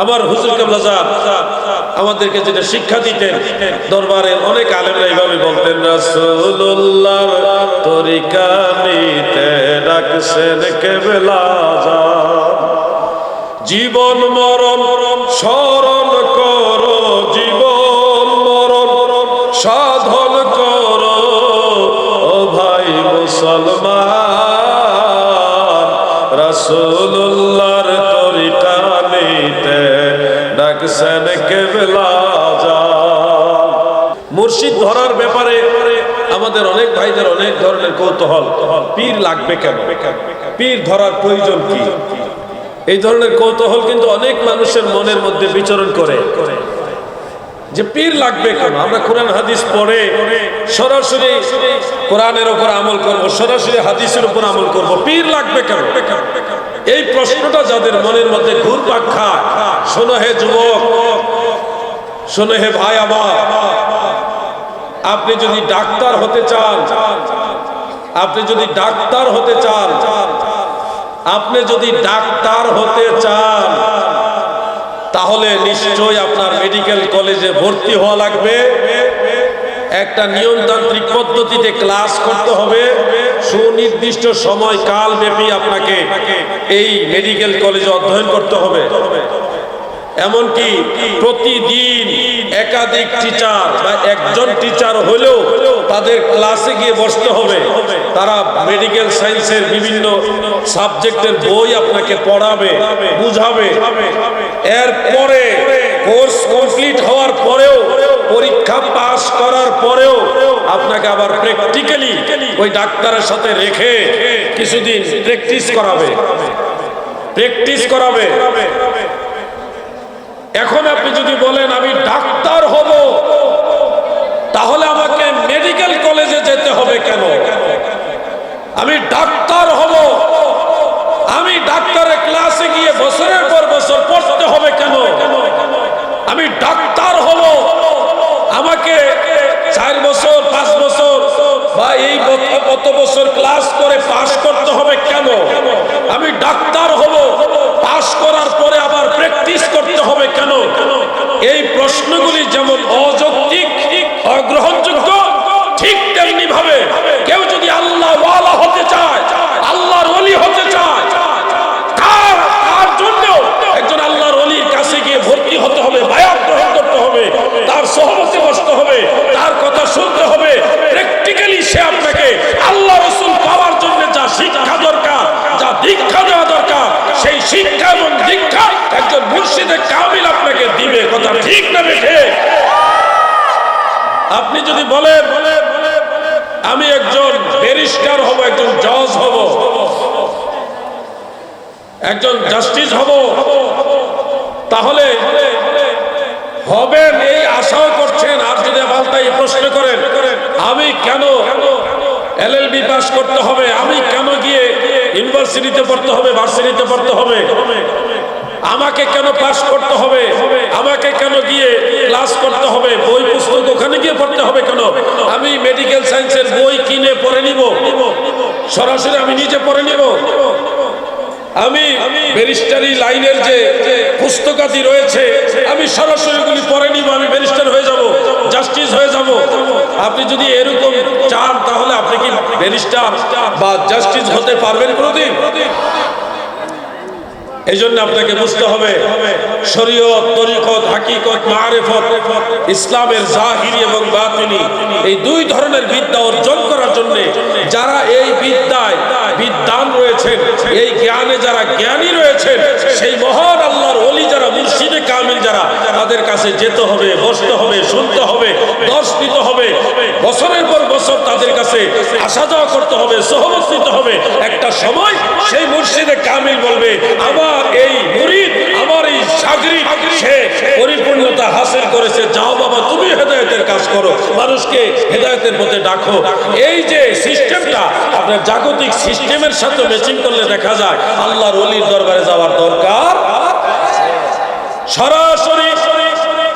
আমার হুজুর কেবলা জান আমাদেরকে যেটা শিক্ষা দিতেন, দরবারের অনেক আলেমরা এইভাবে বলতেন, রাসূলুল্লাহর তরিকা নিতে ডাকছেন কেবলা জান, জীবন মরণ স্মরণ করো, জীবন মরণ সাধন করো, ও ভাই মুসলমান, রাসূলুল্লাহর তরিকা নিতে ডাকছেন কেবলা জান। মুর্শিদ ধরার ব্যাপারে আমাদের অনেক ভাইদের অনেক ধরনের কৌতূহল, পীর লাগবে কেন, পীর ধরার প্রয়োজন কি, এই ধরনের কৌতূহল কিন্তু অনেক মানুষের মনের মধ্যে বিচরণ করে যে পীর লাগবে কেন। আমরা কোরআন হাদিস পড়ে সরাসরি কোরআনের উপর আমল করব, সরাসরি হাদিসের উপর আমল করব, পীর লাগবে কেন, এই প্রশ্নটা যাদের মনের মধ্যে ঘুরপাক খায়, শোনো হে যুবক, শোনো হে ভাই আমার, আপনি যদি ডাক্তার হতে চান, আপনি যদি ডাক্তার হতে চান, আপনি যদি ডাক্তার হতে চান, তাহলে নিশ্চয়ই আপনার মেডিকেল কলেজে ভর্তি হওয়া লাগবে, একটা নিয়মতান্ত্রিক পদ্ধতিতে ক্লাস করতে হবে, সুনির্দিষ্ট সময় কাল ব্যাপী আপনাকে এই মেডিকেল কলেজে অধ্যয়ন করতে হবে। এমনকি প্রতিদিন একাধিক টিচার বা একজন টিচার হলেও তাদের ক্লাসে গিয়ে বসতে হবে, তারা মেডিকেল সায়েন্সের বিভিন্ন সাবজেক্টের বই আপনাকে পড়াবে, বুঝাবে। এরপরে কোর্স কমপ্লিট হওয়ার পরেও, পরীক্ষা পাস করার পরেও আপনাকে আবার প্র্যাকটিক্যালি ওই ডাক্তারের সাথে রেখে কিছুদিন প্র্যাকটিস করাবে। এখন আপনি যদি বলেন আমি ডাক্তার হব, তাহলে আমাকে মেডিকেল কলেজে যেতে হবে কেন? আমি ডাক্তার হব, আমি ডাক্তারের ক্লাসে গিয়ে বছরের পর বছর পড়তে হবে কেন? আমি ডাক্তার হব, আমাকে 4 বছর 5 বছর বা এই কত বছর ক্লাস করে পাস করতে হবে কেন? আমি ডাক্তার হব, পাস করার পরে আবার প্র্যাকটিস করতে হবে কেন? এই প্রশ্নগুলি যেমন অযৌক্তিক, অগ্রহণযোগ্য, ঠিক তেমনি ভাবে কেউ যদি আল্লাহ ওয়ালা হতে চায়, আল্লাহর ওলি হতে চায়, তার জন্য একজন আল্লাহর ওলির কাছে গিয়ে ভর্তি হতে হবে, বায়াত গ্রহণ করতে হবে, তার সহবতে বসতে হবে, তার কথা শুনতে হবে। প্র্যাকটিক্যালি সে আপনাকে আল্লাহ রাসূল পাওয়ার জন্য যা শিক্ষা দরকার, যা দীক্ষা দেওয়া দরকার, সেই শিক্ষা এবং দীক্ষা একজন মুর্শিদে কামিল আপনাকে দিবে। কথা ঠিক না বেঠে? আপনি যদি বলেন আমি একজন ব্যারিস্টার হব, একজন জজ হব, একজন জাস্টিস হব, তাহলে হবেন এই আশাও করছেন। আর যদি পাল্টাই প্রশ্ন করেন আমি কেন LLB পাস করতে হবে, আমি কেন গিয়ে ইউনিভার্সিটিতে পড়তে হবে, ভার্সিটিতে পড়তে হবে, আমাকে কেন পাস করতে হবে, আমাকে কেন গিয়ে ক্লাস করতে হবে, বই পুস্তক ওখানে গিয়ে পড়তে হবে কেন? আমি মেডিকেল সায়েন্সের বই কিনে পড়ে নিব, সরাসরি আমি নিজে পড়ে নিব। আমি ব্যারিস্টারি লাইনের যে পুস্তকাদি রয়েছে আমি সরাসরি গুলি পড়ে নিব, আমি ব্যারিস্টার হয়ে যাব, জাস্টিস হয়ে যাব। আপনি যদি এরকম চান তাহলে আপনি কি ব্যারিস্টার বা জাস্টিস হতে পারবেন কোনোদিন? এই জন্য আপনাকে বুঝতে হবে শরীয়ত, তরিকত, হাকিকত, মারিফত, ইসলামের জাহিরি এবং বাতিনি, এই 2 ধরনের বিদ্যা অর্জন করার জন্য যারা এই বিদ্যায় বিদ্বান রয়েছেন, এই জ্ঞানে যারা জ্ঞানী রয়েছেন, সেই মহান আল্লাহর ওলি যারা, মুর্শিদে কামিল যারা, তাদের কাছে যেতে হবে, বসতে হবে, শুনতে হবে, দর্শ নিতে হবে, বছরের পর বছর তাদের কাছে আসা যাওয়া করতে হবে, সহবত নিতে হবে। একটা সময় সেই মুর্শিদে কামিল বলবে আমার এই মুরিদ, আমার এই শাগরিদ, সে পরিপূর্ণতা হাসিল করেছে, যাও বাবা তুমি হেদায়েতের কাজ করো, মানুষকে হেদায়েতের পথে ডাকো। এই যে সিস্টেমটা আপনার জাগতিক সিস্টেমের সাথে ম্যাচিং করলে দেখা যায় আল্লাহর ওলির দরবারে যাওয়ার দরকার। সরাসরি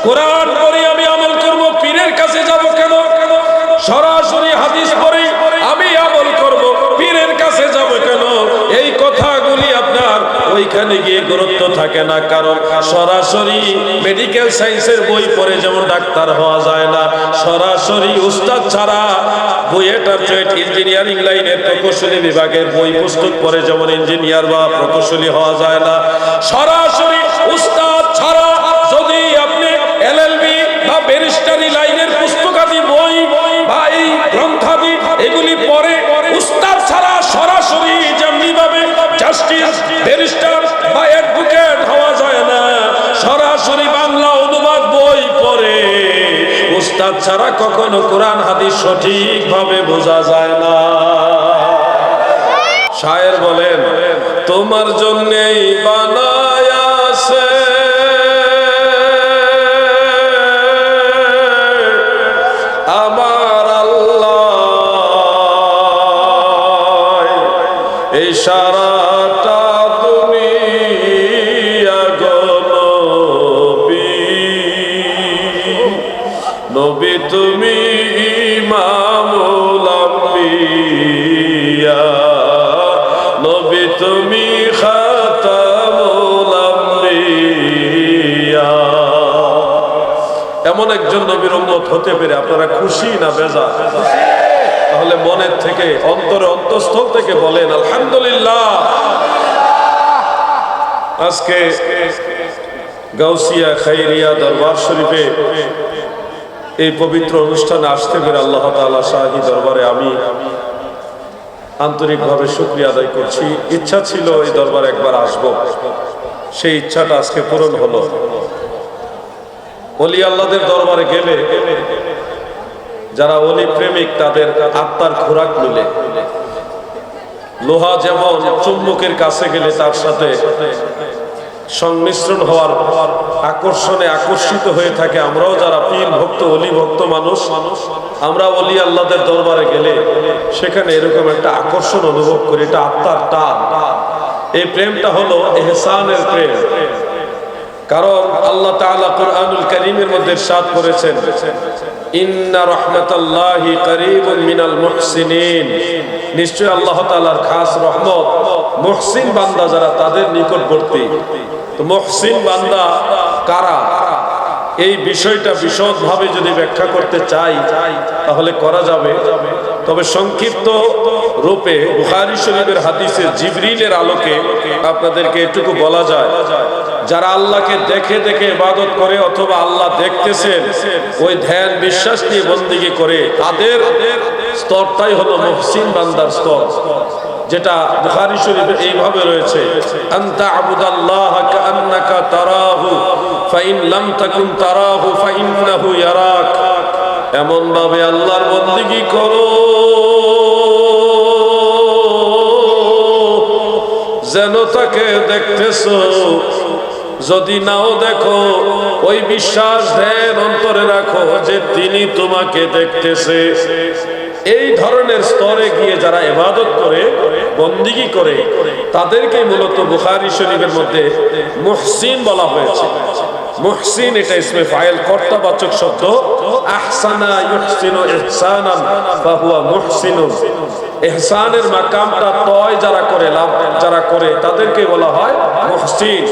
কোরআন পড়ে আমি আমল করব, পীরের কাছে যাব কেন? সরাসরি হাদিস পড়ে আমি আমল করব, পীরের কাছে যাব কেন? এই কথাগুলি আপনার ওইখানে গিয়ে গুরুত্ব থাকে না, কারণ সরাসরি মেডিকেল সায়েন্সের বই পড়ে যেমন ডাক্তার হওয়া যায় না, সরাসরি উস্তাদ ছাড়া বুয়েটার জয়েট ইঞ্জিনিয়ারিং লাইনের প্রকৌশলী বিভাগের বই পুস্তক পড়ে যেমন ইঞ্জিনিয়ার বা প্রকৌশলী হওয়া যায় না, সরাসরি উস্তাদ ছাড়া যদি আপনি এলএলবি বা ব্যারিস্টারি লাইনের পুস্তকাদি বই বা এই গ্রন্থাদি এগুলি পড়ে উস্তাদ ছাড়া সরাসরি যেমনি ভাবে জাস্টিস ব্যারিস্টার বা অ্যাডভোকেট হওয়া যায় না, সরাসরি বাংলা অনুবাদ বই পড়ে উস্তাদ ছাড়া কখনো কোরআন হাদিস সঠিকভাবে বোঝা যায় না। শায়ের বলেন, তোমার জন্যই বানায় আছে আমার আল্লাহ, এই সারাটা তুমি নবী, তুমি ইমামুল আম্বিয়া, নবী তুমি খাতামুল আম্বিয়া। এমন একজন নবীর উম্মত হতে পেরে আপনারা খুশি না বেজার? তাহলে মনের থেকে অন্তরে অন্তঃস্থল থেকে বলেন আলহামদুলিল্লাহ। আজকে গাউসিয়া খাইরিয়া দরবার শরীফে এই পবিত্র অনুষ্ঠানে আসতে পেরে আল্লাহ তাআলা শাহী দরবারে আমি আন্তরিকভাবে শুকরিয়া আদায় করছি। ইচ্ছা ছিল এই দরবারে একবার আসব, সেই ইচ্ছাটা আজকে পূরণ হলো। ওলি আল্লাহদের দরবারে গেলে যারা ওলি প্রেমিক তাদের আত্মার খোরাক মিলে। লোহা যেমন চুম্বকের কাছে গেলে তার সাথে সংমিশ্রণ হওয়ার আকর্ষণে আকর্ষিত হয়ে থাকে, আমরাও যারা পীর ভক্ত ওলি ভক্ত মানুষ, আমরা ওলি আল্লাহদের দরবারে গেলে সেখানে এরকম একটা আকর্ষণ অনুভব করি, এটা আত্মার টান। এই প্রেমটা হলো ইহসানের প্রেম। কারণ আল্লাহ তাআলা কুরআনুল কারীমের মধ্যে ইরশাদ করেছেন, ইন্না রাহমাতাল্লাহি কারীবুন মিনাল মুহসিনিন, নিশ্চয় আল্লাহ তাআলার খাস রহমত মুহসিন বান্দা যারা তাদের নিকটবর্তী। তো মুহসিন বান্দা কারা, এই বিষয়টা বিশদভাবে যদি ব্যাখ্যা করতে চাই তাহলে করা যাবে, তবে সংক্ষিপ্ত রূপে বুখারী শরীফের হাদিসে জিবরিলের আলোকে আপনাদেরকে এটুকু বলা যায়, যারা আল্লাহকে দেখে দেখে ইবাদত করে অথবা আল্লাহ দেখতেছেন ওই ধ্যান বিশ্বাস নিয়ে বন্দেগী করে, তাদের স্তরটাই হলো মুহসিন বান্দার স্তর, যেটা বুখারী শরীফে এইভাবে রয়েছে, আনতা আবুদাল্লাহা কাআন্নাকা তারাহু ফাইন লাম তাকুন তারাহু ফাইন্নাহু ইয়ারাক। এমন ভাবে আল্লাহর বন্দেগী করো যেন তাকে দেখতেছো, যদি নাও দেখো ওই বিশ্বাস ধ্যান অন্তরে রাখো যে তিনি তোমাকে দেখতেছে। এই ধরনের স্তরে গিয়ে যারা ইবাদত করে বন্দেগী করে তাদেরকে মূলত বুখারী শরীফের মধ্যে মুহসিন বলা হয়েছে। মুহসিন এটা ইসমে ফাইল কর্তাবাচক শব্দ, আহসানা ইহসিনু ইহসানান ফাহুয়া মুহসিনুন। ইহসানের মাকামটা তয় যারা করে, লাভ যারা করে তাদেরকে বলা হয় মুহসিন।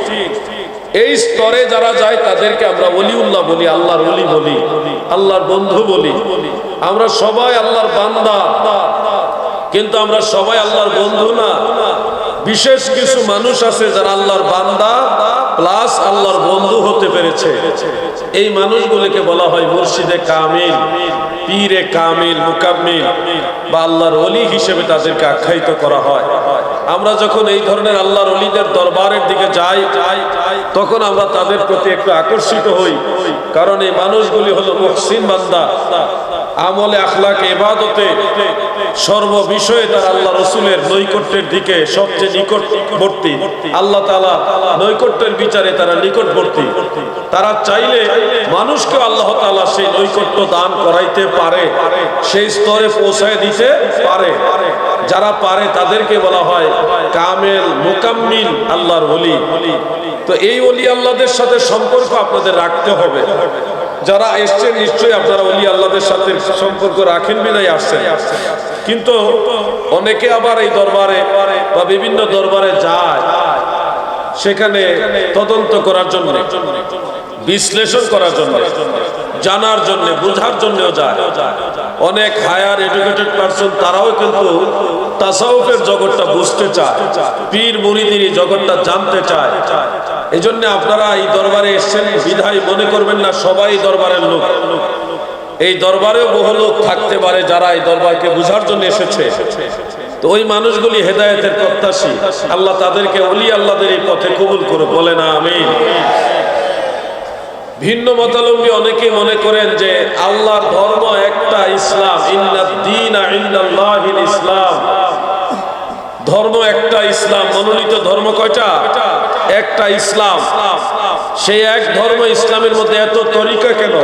এই স্তরে যারা যায় তাদেরকে আমরা ওলিউল্লাহ বলি, আল্লাহর ওলি বলি, আল্লাহর বন্ধু বলি। আমরা সবাই আল্লাহর বান্দা, কিন্তু আমরা সবাই আল্লাহর বন্ধু না। বিশেষ কিছু মানুষ আছে যারা আল্লাহর বান্দা প্লাস আল্লাহর বন্ধু হতে পেরেছে। এই মানুষগুলোকে বলা হয় মুর্শিদে কামিল, পীরে কামিল, মুকাম্মিল বা আল্লাহর ওলি হিসেবে তাদেরকে আখ্যায়িত করা হয়। আমরা যখন এই ধরনের আল্লাহর ওলিদের দরবারের দিকে যাই তখন আমরা তাদের প্রতি একটু আকর্ষিত হই, কারণ এই মানুষগুলি হলো মুহসিন বান্দা। আমলে আখলাকে ইবাদতে সর্ব বিষয়ে তারা আল্লাহ রসুলের নৈকট্যের দিকে সবচেয়ে নিকটবর্তী, আল্লাহ তাআলা নৈকট্যের বিচারে তারা নিকটবর্তী। তারা চাইলে মানুষকে আল্লাহ তাআলা সেই নৈকট্য দান করাইতে পারে, সেই স্তরে পৌঁছায় দিতে পারে। যারা পারে তাদেরকে বলা হয় কামেল মুকাম্মিল আল্লাহর ওলি। তো এই ওলি আল্লাহদের সাথে সম্পর্ক আপনাদের রাখতে হবে। যারা এসছেন নিশ্চয়ই আপনারা ওলি আল্লাহদের সাথে সম্পর্ক রাখেন বিধায় আসছেন, কিন্তু অনেকে আবার এই দরবারে বা বিভিন্ন দরবারে যায়, সেখানে তদন্ত করার জন্য, বিশ্লেষণ করার জন্য, জানার জন্য, বোঝার জন্যও যায়। অনেক হায়ার এডুকেটেড পারসন তারাও কিন্তু তাসাউফের জগৎটা বুঝতে চায়, পীর মুরিদের এই জগৎটা জানতে চায়। এই জন্য আপনারা এই দরবারে এসেছেন বিধায় মনে করবেন না সবাই দরবারের লোক। এই দরবারেও বহু লোক থাকতে পারে যারা এই দরবারকে বুঝার জন্য এসেছে। তো ওই মানুষগুলি হেদায়েতের প্রত্যাশী, আল্লাহ তাদেরকে ওলি আল্লাহদের এই পথে কবুল করে, বলে না আমিন। ভিন্ন মতাবলম্বী অনেকে মনে করেন যে আল্লাহর ধর্ম একটা ইসলাম, ইন্নাদ-দীনা ইনদাল্লাহিল ইসলাম, ধর্ম একটা ইসলাম। মনোনীত ধর্ম কয়টা? একটা ইসলাম। সেই এক ধর্ম ইসলামের মধ্যে এত তরিকা কেন?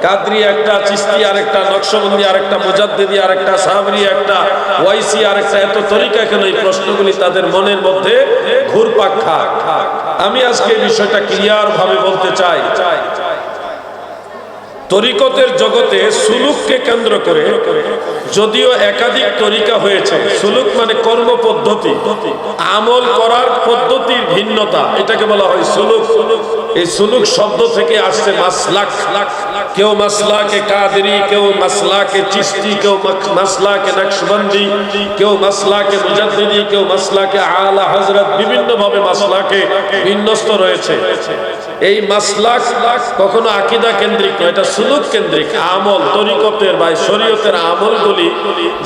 কাদরি একটা, চিশতি আরেকটা, নকশবন্দি আরেকটা, মুজাদ্দিদি আরেকটা, সাবরি একটা, ওয়াইসি আরেকটা, এত তরিকা কেন? এই প্রশ্নগুলি তাদের মনের মধ্যে ঘুরপাক খায়। আমি আজকে এই বিষয়টা ক্লিয়ার ভাবে বলতে চাই। তরিকতের জগতে সুলুককে কেন্দ্র করে যদিও একাধিক তরিকা হয়েছে, সুলুক মানে কর্ম পদ্ধতি, আমল করার পদ্ধতির ভিন্নতা, এটাকে বলা হয় সুলুক। এই সুলুক শব্দ থেকে আসছে মাসলাক। কেউ মাসলাকে কাদরি, কেউ মাসলাকে চিশতি, কেউ মাসলাকে নকশবন্দি, কেউ মাসলাকে মুজাদ্দিদি, কেউ মাসলাকে আলা হযরত, বিভিন্ন ভাবে মাসলাকে বিন্যস্ত রয়েছে। এই মাসলাক কখনো আকীদা কেন্দ্রিক নয়, এটা সুলুক কেন্দ্রিক। আমল, তরিকতের বা শরীয়তের আমলগুলি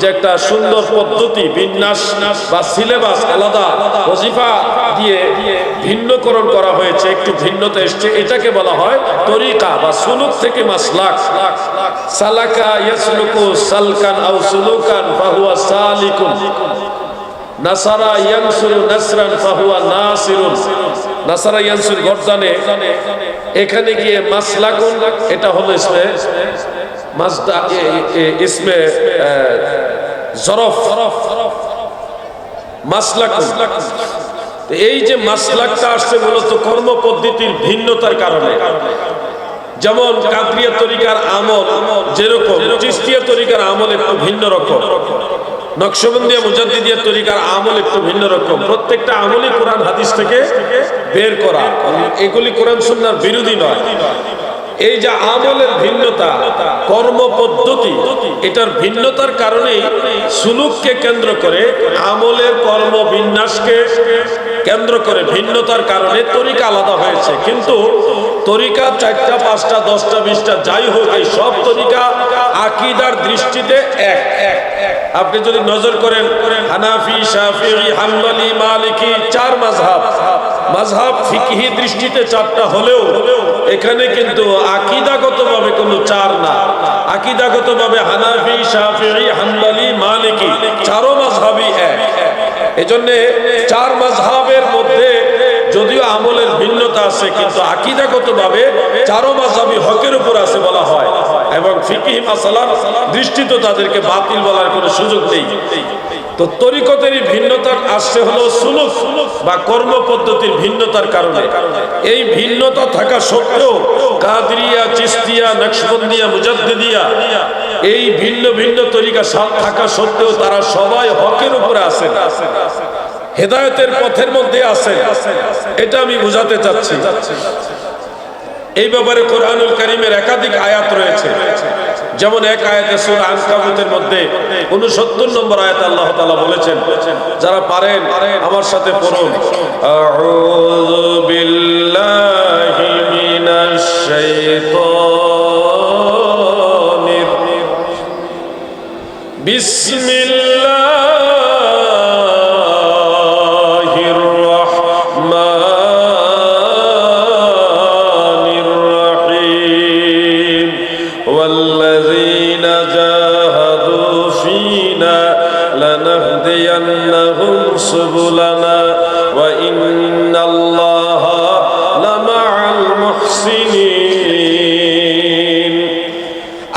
যে একটা সুন্দর পদ্ধতি, বিন্যাস বা সিলেবাস আলাদা, ওজিফা দিয়ে ভিন্নকরণ করা হয়েছে, একটু ভিন্নতা এসছে, এটাকে বলা হয় তরিকা বা সুলুক থেকে মাসলাক। সালাকা ইয়াসলুকু সালকান আও সুলুকান ফাহুয়া সালিকুন, নাসারা ইয়ানসুরু নাসরান ফাহুয়া নাসিরুন। নাসারা ইয়ানসুর গর্দানে এখানে গিয়ে মাসলাকুন, এটা হলো ইসমে জরফ, মাসলাকুন। এই যে মাসলাকটা আসছে মূলত কর্ম পদ্ধতির ভিন্নতার কারণে। যেমন কাদরিয়া তরিকার আমল যেরকম, চিশতিয়া তরিকার আমল একটু ভিন্ন রকম, নকশবন্দিয়া মুজাদ্দিদিয়া তরিকার আমল একটু ভিন্ন রকম। প্রত্যেকটা আমলই কোরআন হাদিস থেকে বের করা, এগুলি কোরআন সুন্নাহর বিরোধী নয়। এই যে আমলের ভিন্নতা, কর্ম পদ্ধতি, এটার ভিন্নতার কারণেই সুলুককে কেন্দ্র করে, আমলের কর্ম বিন্যাসকে কেন্দ্র করে ভিন্নতার কারণে তরিকা আলাদা হয়েছে। কিন্তু তরিকা 4টা 5টা 10টা 20টা যাই হোক, এই সব তরিকা আকীদার দৃষ্টিতে এক। আপনি যদি নজর করেন, হানাফি, শাফিঈ, হাম্বলি, মালিকি 4 মাযহাব। মাযহাব ফিকহি দৃষ্টিতে 4টা হলেও এখানে কিন্তু আকীদাগতভাবে কোনো 4 না। আকীদাগতভাবে হানাফি, শাফিঈ, হাম্বলি, মালিকি 4 মাযহাবই এক। এজন্যে 4 মাযহাবের মধ্যে যদিও আমলের ভিন্নতা আছে, কিন্তু আকীদাগতভাবে 4 মাযহাবই হকের উপর আছে বলা হয়, এবং ফিকহি মাসালার দৃষ্টিতে তাদেরকে বাতিল বলার কোনো সুযোগ নেই। তো তরিকতেরই ভিন্নতা আসছে হলো সুলুক বা কর্ম পদ্ধতির ভিন্নতার কারণে। এই ভিন্নতা থাকা সত্ত্বেও কাদরিয়া, চিশতিয়া, নকশবন্দিয়া, মুজাদ্দিদিয়া এই ভিন্ন ভিন্ন তরিকা থাকা সত্ত্বেও তারা সবাই হকের উপরে আছেন, হেদায়েতের পথের মধ্যে আছেন। এটা আমি বোঝাতে চাচ্ছি। এই ব্যাপারে কোরআনুল কারীমের একাধিক আয়াত রয়েছে। যেমন এক আয়াতে সূরা আনকাবুতের মধ্যে 69 নম্বর আয়াতে আল্লাহ তাআলা বলেছেন, যারা পারেন আমার সাথে পড়ুন, আউযু বিল্লাহি মিনাশ শাইতানির বিসমিল্লাহির রাহমানির রহিম ওয়াল্লাযীনা জাহাদু ফীনা লানাহদিয়ান্নাহুম সুবুলানা ওয়া ইন্নাল্লাহা লামাআল মুহসিনিন।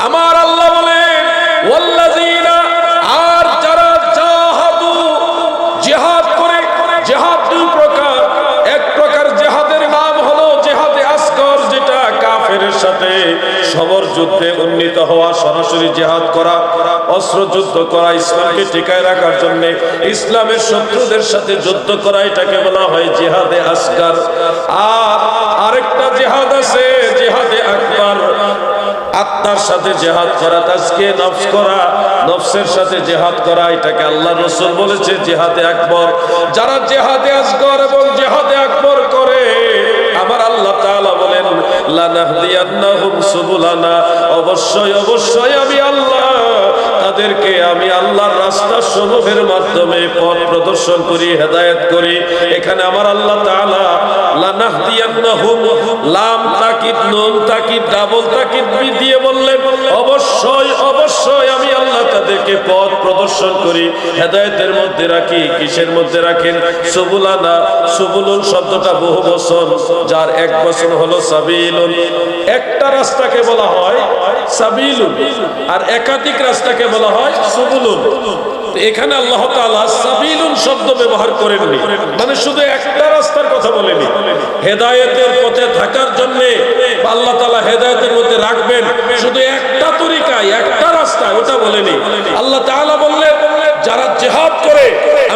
আমার আল্লাহ বলেন, ওয়াল্লাযীনা, আর সাথে সবর যুদ্ধে উন্নীত হওয়া, সরাসরি জিহাদ করা, অস্ত্র যুদ্ধ করা, ইসলামকে টিকায় রাখার জন্য ইসলামের শত্রুদের সাথে যুদ্ধ করা, এটাকে বলা হয় জিহাদে আসগার। আর আরেকটা জিহাদ আছে জিহাদে আকবার, আত্মার সাথে জিহাদ করা, তাজকিয়ে নফস করা, নফসের সাথে জিহাদ করা, এটাকে আল্লাহ রাসূল বলেছে জিহাদে আকবর। যারা জিহাদে আসগর এবং জিহাদে আকবর করে, আমার আল্লাহ তাআলা বলেন লানাহদিয়ান্নাহুম সুবুলানা, অবশ্যই অবশ্যই আমি আল্লাহ তাদেরকে আমি আল্লাহর রাস্তা সমূহের মাধ্যমে পথ প্রদর্শন করি, হেদায়েত করি। এখানে আমার আল্লাহ তাআলা লানাহদিয়ান্নাহুম, লাম তাকিদ নুন তাকিদ ডাবল তাকিদ দিয়ে বললেন অবশ্যই অবশ্যই আমি আল্লাহ তাদেরকে পথ প্রদর্শন করি, হেদায়েতের মধ্যে রাখি। কিসের মধ্যে রাখেন? সুবুলানা। সুবুলুন শব্দটা বহু বচন, যার এক বচন হলো সাবিলুন। একটা রাস্তাকে বলা হয় সাবিলুন, আর একাধিক রাস্তাকে বলা হয় সুবুলুন। এখানে আল্লাহ তাআলা সাবিলুন শব্দ ব্যবহার করেননি, মানে শুধু একটা রাস্তার কথা বলেনি। হেদায়েতের পথে থাকার জন্য আল্লাহ তাআলা হেদায়েতের মধ্যে রাখবেন শুধু একটা তরিকায়, একটা রাস্তায়, ওটা বলেনি। আল্লাহ তাআলা বললেন যারা জিহাদ করে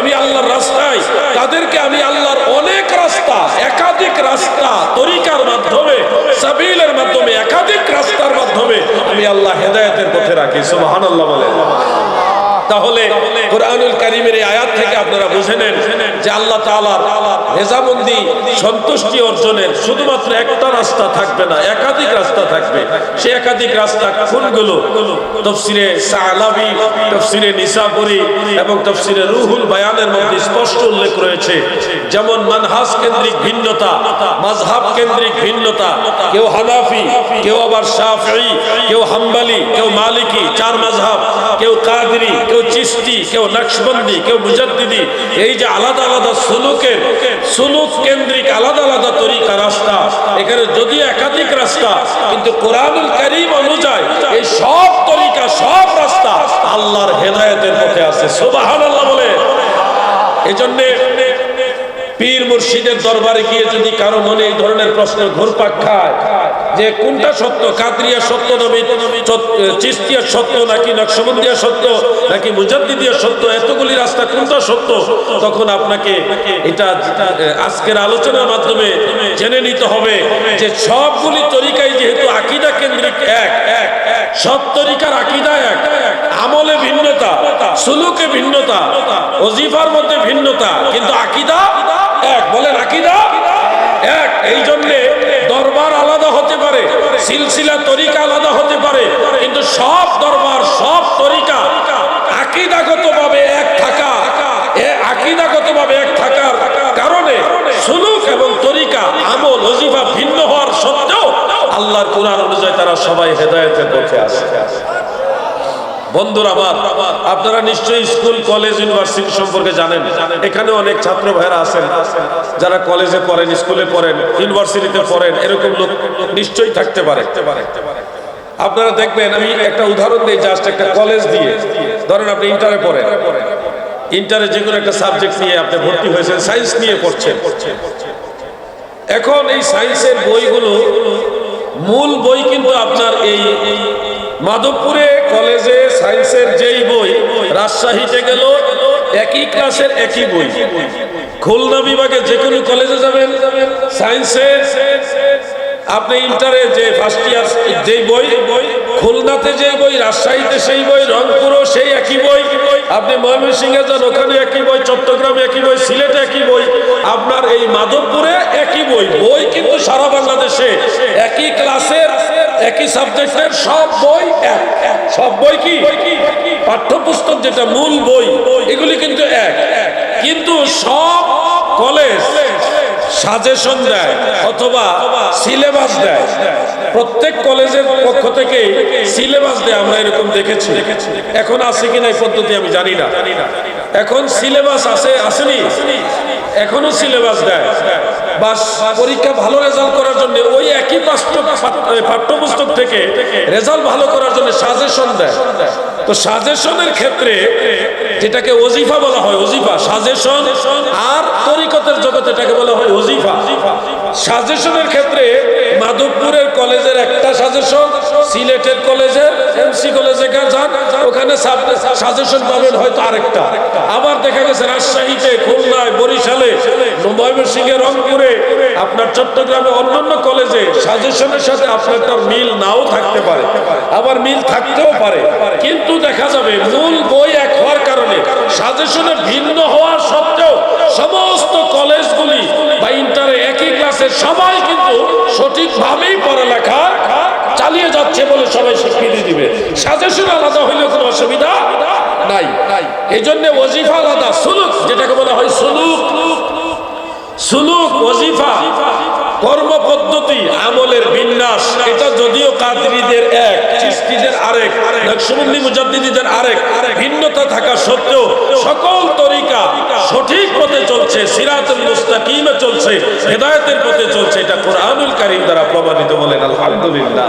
আমি আল্লাহর রাস্তায়, তাদেরকে আমি আল্লাহর অনেক রাস্তা, একাধিক রাস্তা, তরিকার মাধ্যমে, সাবিলের মাধ্যমে, একাধিক রাস্তার মাধ্যমে আমি আল্লাহ হেদায়েতের পথে রাখি। সুবহানাল্লাহ বলেন। তাহলে কোরআনুল কারীমের এই আয়াত থেকে আপনারা বুঝে নেন যে আল্লাহ তাআলার রেজামন্দি, সন্তুষ্টি অর্জনের শুধুমাত্র একটা রাস্তা থাকবে না, একাধিক রাস্তা থাকবে। সে একাধিক রাস্তা কোনগুলো? তাফসিরে সালাবি, তাফসিরে নিসাপুরি এবং তাফসিরে রুহুল বায়ানের মধ্যে স্পষ্ট উল্লেখ রয়েছে। যেমন মানহাজ কেন্দ্রিক ভিন্নতা, মাযহাব কেন্দ্রিক ভিন্নতা, কেউ হানাফি, কেউ আবার শাফিঈ, কেউ হাম্বলি, কেউ মালিকি, চার মাযহাব, কেউ কাদরি, কেউ চিশতি, কেউ নকশবন্দি, কেউ মুজাদ্দিদি। এই যে আলাদা আলাদা সুলুক কেন্দ্রিক আলাদা আলাদা তরিকা, রাস্তা, এখানে যদিও একাধিক রাস্তা, কিন্তু কোরআনুল কারীম অনুযায়ী এই সব তরিকা, সব রাস্তা আল্লাহর হেদায়েতের পথে আছে। সুবহানাল্লাহ বলে। এজন্য পীর মুর্শিদের দরবারে গিয়ে যদি কারো মনে এই ধরনের প্রশ্ন ঘুরপাক খায় যে কোনটা সত্য, কাদরিয়া সত্য নবী চিশতিয়া সত্য নাকি নকশবন্দিয়া সত্য নাকি মুজাদ্দিদিয়া সত্য, এতগুলি রাস্তা কোনটা সত্য, তখন আপনাকে এটা আজকের আলোচনার মাধ্যমে জেনে নিতে হবে যে সবগুলি তরিকাই যেহেতু আকীদা কেন্দ্রিক এক, সব তরিকার আকীদা এক, আমলে ভিন্নতা, সুলুকে ভিন্নতা, ওজিফার মধ্যে ভিন্নতা, কিন্তু আকীদা এক। বলেন আকীদা এক। এই জন্য দরবার আলাদা হতে পারে, সিলসিলা তরিকা আলাদা হতে পারে, কিন্তু সব দরবার, সব তরিকা আকীদাগতভাবে এক থাকা, আকীদাগতভাবে এক থাকার কারণে সুলুক এবং তরিকা, আমল, ওজিফা ভিন্ন হওয়ার সত্ত্বেও আল্লাহর কোরআন অনুযায়ী তারা সবাই হেদায়েতের পথে আছে। বন্ধুরা আমার, আপনারা নিশ্চয়ই স্কুল, কলেজ, ইউনিভার্সিটি সম্পর্কে জানেন। এখানে অনেক ছাত্র ভাইরা আছেন যারা কলেজে পড়েন, স্কুলে পড়েন, ইউনিভার্সিটিতে পড়েন, এরকম লোক নিশ্চয়ই থাকতে পারে। আপনারা দেখবেন, আমি একটা উদাহরণ দিই জাস্ট একটা কলেজ দিয়ে। ধরেন আপনি ইন্টারে পড়েন, ইন্টারে যে কোনো একটা সাবজেক্ট নিয়ে আপনি ভর্তি হয়েছেন, সায়েন্স নিয়ে পড়ছেন। এখন এই সায়েন্সের বইগুলো, মূল বই কিন্তু আপনার এই মাধবপুরে কলেজে সায়েন্সের যেই বই, রাজশাহীতে গেল একই ক্লাসের একই বই। খুলনা বিভাগে যে কোনো কলেজে যাবেন সায়েন্সের, আপনি ইন্টারে যে ফার্স্ট ইয়ার যেই বই, খুলনাতে যে বই, রাজশাহীতে সেই বই, রংপুরও সেই একই বই, আপনি ময়মনসিংহে যান ওখানে একই বই, চট্টগ্রামে একই বই, সিলেটে একই বই, আপনার এই মাধবপুরে একই বই। বই কিন্তু সারা বাংলাদেশে একই ক্লাসের, একই সাবজেক্টের সব বই এক। সব বই কি পাঠ্যপুস্তক, যেটা মূল বই, এগুলি কিন্তু এক। কিন্তু সব কলেজ সাজেশন দেয় অথবা সিলেবাস দেয়। প্রত্যেক কলেজের পক্ষ থেকে সিলেবাস দেয়, আমরা এরকম দেখেছি। এখন আছে কিনা এই পদ্ধতি আমি জানি না। এখন সিলেবাস আসেনি, এখনো সিলেবাস দেয়। বাস পরীক্ষা ভালো রেজাল্ট করার জন্য ওই একই পাঠ্যপুস্তক থেকে রেজাল্ট ভালো করার জন্য সাজেশন দেয়। তো সাজেশনের ক্ষেত্রে যেটাকে ওজিফা বলা হয়, ওজিফা সাজেশন, আর তরিকতের জগতে এটাকে বলা হয় ওজিফা। সাজেশনের ক্ষেত্রে মাধবপুরের কলেজের একটা সাজেশন, সিলেটের কলেজে এমসি কলেজে যান, ওখানে সাজেশন পাবেন হয়তো আরেকটা। আবার দেখা গেছে রাজশাহীতে, খুলনায়, বরিশালে, ময়মনসিংহে, রংপুরে, আপনার চট্টগ্রামে অন্যান্য কলেজে সাজেশনের সাথে আপনার তার মিল নাও থাকতে পারে, আবার মিল থাকতেও পারে। কিন্তু দেখা যাবে মূল বই এক হওয়ার কারণে সাজেশনে ভিন্ন হওয়ার সত্ত্বেও সমস্ত কলেজগুলি বা ইন্টারে একই ক্লাসের সবাই কিন্তু সঠিকভাবেই পড়ালেখা চালিয়ে যাচ্ছে বলে সবাই স্বীকৃতি দিবে। সাজেশন আলাদা হইলে কোনো অসুবিধা নাই। এই জন্য ওয়াজিফা আলাদা, সুলুক যেটাকে বলা হয় সুলুক, সুলুক ওয়াজিফা কর্ম পদ্ধতি, আমলের বিন্যাস, এটা যদিও কাদরিদের এক, চিশতিদের আরেক, নকশবন্দি মুজাদ্দিদীদের আরেক, ভিন্নতা থাকা সত্ত্বেও সকল তরিকা সঠিক পথে চলছে, সিরাতুল মুস্তাকিমে চলছে, হেদায়েতের পথে চলছে। এটা কোরআনুল কারীম দ্বারা প্রমাণিত, বলেন আলহামদুলিল্লাহ।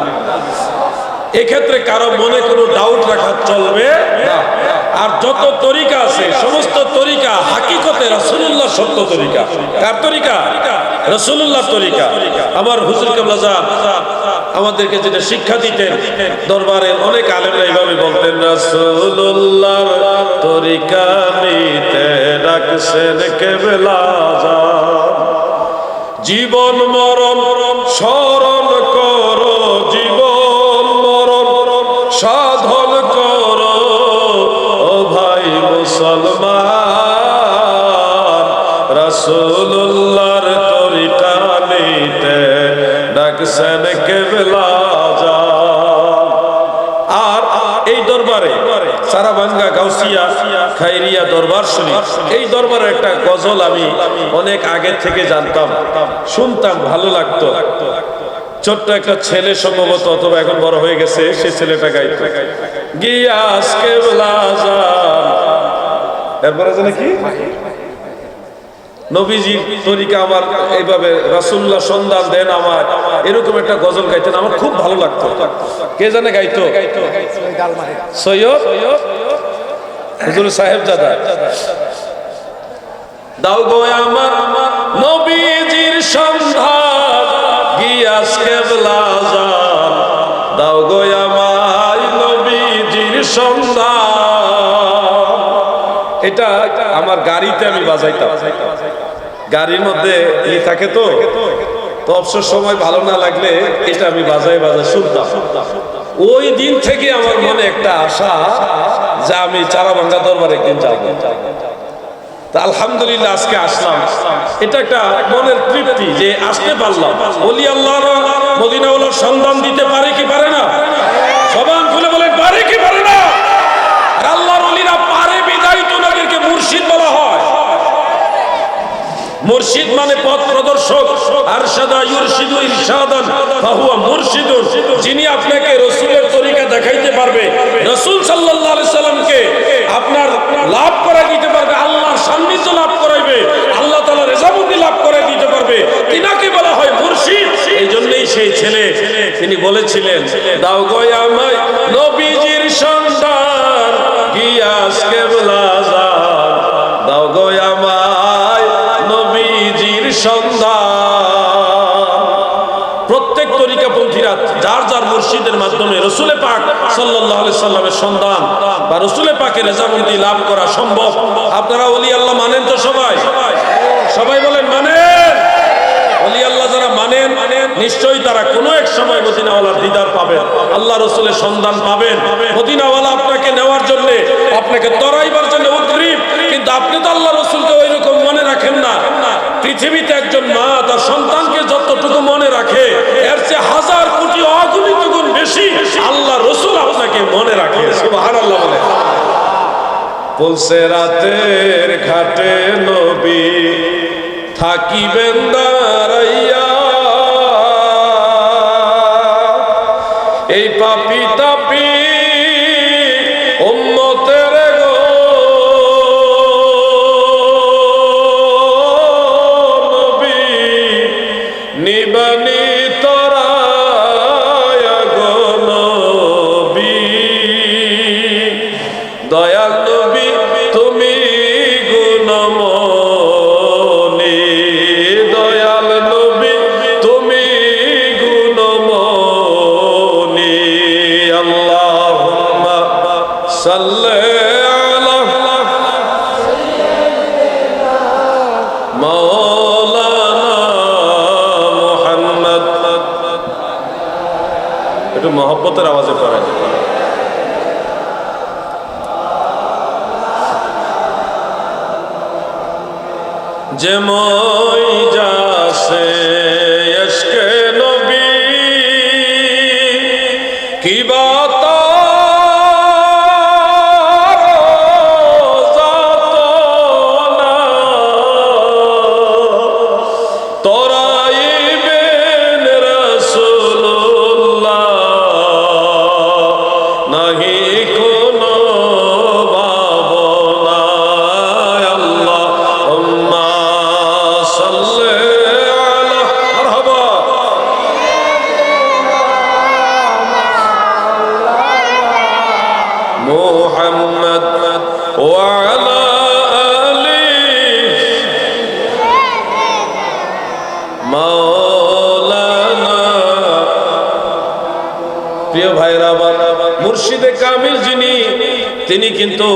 এক্ষেত্রে কারো মনে কোনো ডাউট রাখা চলবে না। আর যত তরিকা আছে সমস্ত তরিকা হাকিকতে রাসূলুল্লাহ সত্য তরিকা। কার তরিকা? রাসূলুল্লাহ তরিকা। আমার হুজুর কেবলা জান আমাদেরকে যেটা শিক্ষা দিতেন, দরবারের অনেক আলেমরা এইভাবে বলতেন, রাসূলুল্লাহর তরিকা নিতে ডাকছেন কেবলা জান, জীবন মরণ স্মরণ করো, জীবন মরণ সাধন করো, ও ভাই মুসলমান, রাসূলুল্লাহর তরিকা নিতে ডাকছেন কেবলা জান। আর এই দরবারে সারাভাঙ্গা, গাউসিয়া, খায়রিয়া দরবার শরীফ, এই দরবারে একটা গজল আমি অনেক আগে থেকে জানতাম, শুনতাম, ভালো লাগতো। ছোট্ট একটা ছেলে সম্ভবত, অথবা এখন বড় হয়ে গেছে, সে ছেলেটা গাইতো, গিয়াস কেবলা জান। এরপরে জানে কি, নবীজির তরিকা আমার এইভাবে রাসূলুল্লাহ সন্ধান দেন আমার, এরকম একটা গজল গাইতেন, আমার খুব ভালো লাগতো। কে জানে গাইতো? সৈয়দ হুজুর সাহেবজাদা। দাও গো আমার নবীজির সন্ধান, গিয়াস কেবলা জান, দাও গো আমার নবীজির সন্ধান। এটা আমার গাড়িতে আমি বাজাইতাম, গাড়ির মধ্যে থাকে তো অবসর সময় ভালো না লাগলে এটা আমি বাজাই শুনতাম। ওই দিন থেকে আমার মনে একটা আশা যে আমি চারাভাঙ্গা দরবার একদিন যাব। আলহামদুলিল্লাহ আজকে আসলাম, এটা একটা মনের তৃপ্তি যে আসতে পারলাম। ওলি আল্লাহর মদিনাওয়ালার সন্ধান দিতে পারে কি পারে না? সবান খুলে বলেন, পারে কি পারে না? আল্লাহর ওলিরা পারে বিদায় তো ওনাদেরকে মুর্শিদ বলা হয়। মুর্শিদ মানে পথ প্রদর্শক, আরশাদা ইরশিদু ইরশাদান ফাহুয়া মুরশিদুন, যিনি আপনাকে রাসূলের তরিকা দেখাইতে পারবে, রাসূল সাল্লাল্লাহু আলাইহি সাল্লামকে আপনার লাভ করাই দিতে পারবে, আল্লাহর সান্নিধ্য লাভ করাইবে, আল্লাহ তাআলার রেজামন্দি লাভ করাই দিতে পারবে, তিনাকে বলা হয় মুর্শিদ। এইজন্যই সেই ছেলে তিনি বলেছিলেন, দাও গো আমায় নবীজির সন্ধান, গিয়াস কেবলা জান, দাও গো আমায় নবীজির সন্ধান। প্রত্যেক তরিকাপন্থীরা যার যার মুর্শিদের মাধ্যমে রাসূল পাক সাল্লাল্লাহু আলাইহি সাল্লামের সন্ধান বা রাসূল পাকের রেজামন্দি লাভ করা সম্ভব। আপনারা ওলি আল্লাহ মানেন তো? সবাই সবাই বলেন মানেন। ওলি আল্লাহ যারা মানেন নিশ্চয়ই তারা কোনো এক সময় মদিনাওয়ালার দিদার পাবেন, আল্লাহ রাসূলের সন্ধান পাবেন। মদিনাওয়ালা আপনাকে নেওয়ার জন্য, আপনাকে তরাইবার জন্য উদ্গ্রীব, কিন্তু আপনি তো আল্লাহ রাসূলকে ওই রকম মনে রাখেন না। পৃথিবীতে একজন মা তার সন্তানকে যতটুকু মনে রাখে, এর চেয়ে হাজার কোটি অগণিত গুণ বেশি আল্লাহ রাসূল আপনাকে মনে রাখে। সুবহানাল্লাহ বলে। বলছে রাতের ঘাটে নবী থাকিবেন দাঁড়াইয়া, এই পাপী তাপী উম্মতের গো নবী নিবানি তরায়া গো নবী, দয়াল নবী তুমি গুণময়, দয়াল নবী সাল্লি আলা মাওলানা মুহাম্মদ। একটু মহব্বতের আওয়াজে পড়েন। যে মই যাসে ইশকে নবী কি বাত তোরাইবেন রাসূলুল্লাহ নাহি কোনো ভাবনা। আল্লাহুম্মা সাল্লি আলা মারহাবা মুহাম্মদ ওয়া আলা মাওলানা। প্রিয় ভাইরা, মুর্শিদে কামিল যিনি, তিনি কিন্তু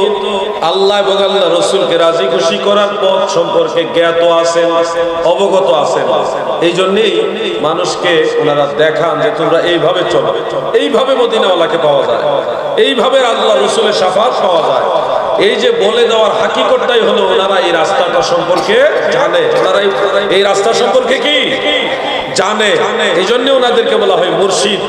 আল্লাহ এবং আল্লাহ রসুলকে রাজি খুশি করার পথ সম্পর্কে জ্ঞাত আছেন, অবগত আছেন। এই জন্যই মানুষকে ওনারা দেখান যে তোমরা এইভাবে চলো, এইভাবে মদিনাওয়ালাকে পাওয়া যায়, এইভাবে আল্লাহ রসুলের শাফাত পাওয়া যায়। এই যে বলে দেওয়ার হাকিকতটাই হলো ওনারা এই রাস্তাটা সম্পর্কে জানে, ওনারা এই রাস্তা সম্পর্কে কি জানে। এই জন্য ওনাদেরকে বলা হয় মুর্শিদ।